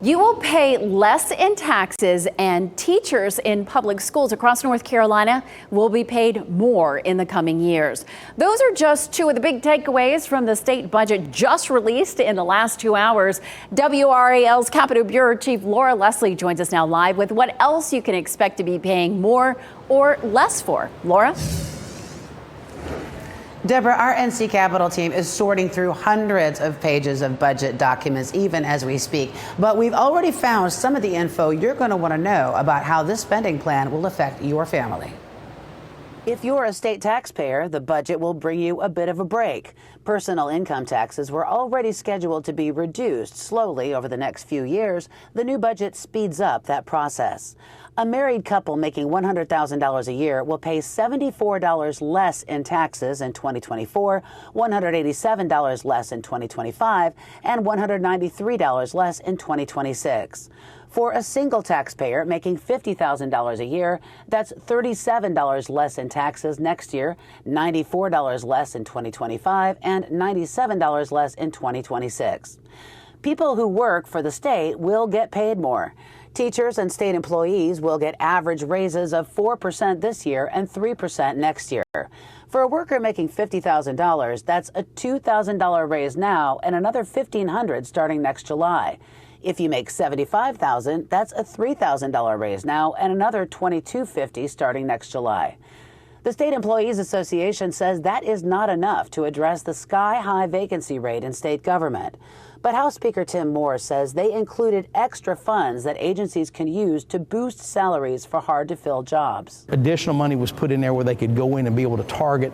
You will pay less in taxes, and teachers in public schools across North Carolina will be paid more in the coming years. Those are just two of the big takeaways from the state budget just released in the last 2 hours. WRAL's Capitol Bureau Chief Laura Leslie joins us now live with what else you can expect to be paying more or less for. Laura? Deborah, our NC Capitol team is sorting through hundreds of pages of budget documents even as we speak. But we've already found some of the info you're going to want to know about how this spending plan will affect your family. If you're a state taxpayer, the budget will bring you a bit of a break. Personal income taxes were already scheduled to be reduced slowly over the next few years. The new budget speeds up that process. A married couple making $100,000 a year will pay $74 less in taxes in 2024, $187 less in 2025, and $193 less in 2026. For a single taxpayer making $50,000 a year, that's $37 less in taxes next year, $94 less in 2025, and $97 less in 2026. People who work for the state will get paid more. Teachers and state employees will get average raises of 4% this year and 3% next year. For a worker making $50,000, that's a $2,000 raise now and another $1,500 starting next July. If you make $75,000, that's a $3,000 raise now and another $2,250 starting next July. The State Employees Association says that is not enough to address the sky-high vacancy rate in state government. But House Speaker Tim Moore says they included extra funds that agencies can use to boost salaries for hard-to-fill jobs. Additional money was put in there where they could go in and be able to target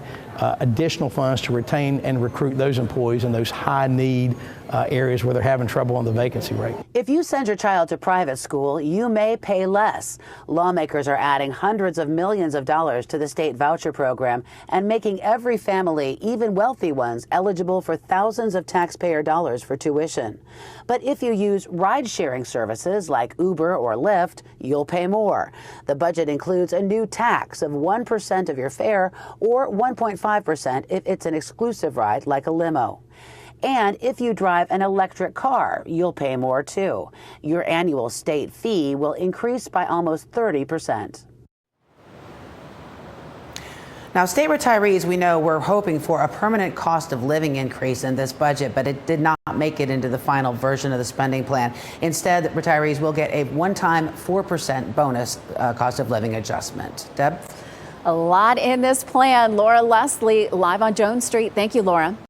additional funds to retain and recruit those employees in those high-need areas where they're having trouble on the vacancy rate. If you send your child to private school, you may pay less. Lawmakers are adding hundreds of millions of dollars to the state voucher program and making every family, even wealthy ones, eligible for thousands of taxpayer dollars for tuition. But if you use ride-sharing services like Uber or Lyft, you'll pay more. The budget includes a new tax of 1% of your fare or 1.5% if it's an exclusive ride like a limo. And if you drive an electric car, you'll pay more too. Your annual state fee will increase by almost 30%. Now, state retirees, we know, were hoping for a permanent cost of living increase in this budget, but it did not make it into the final version of the spending plan. Instead, retirees will get a one-time 4% bonus cost of living adjustment. Deb? A lot in this plan. Laura Leslie, live on Jones Street. Thank you, Laura.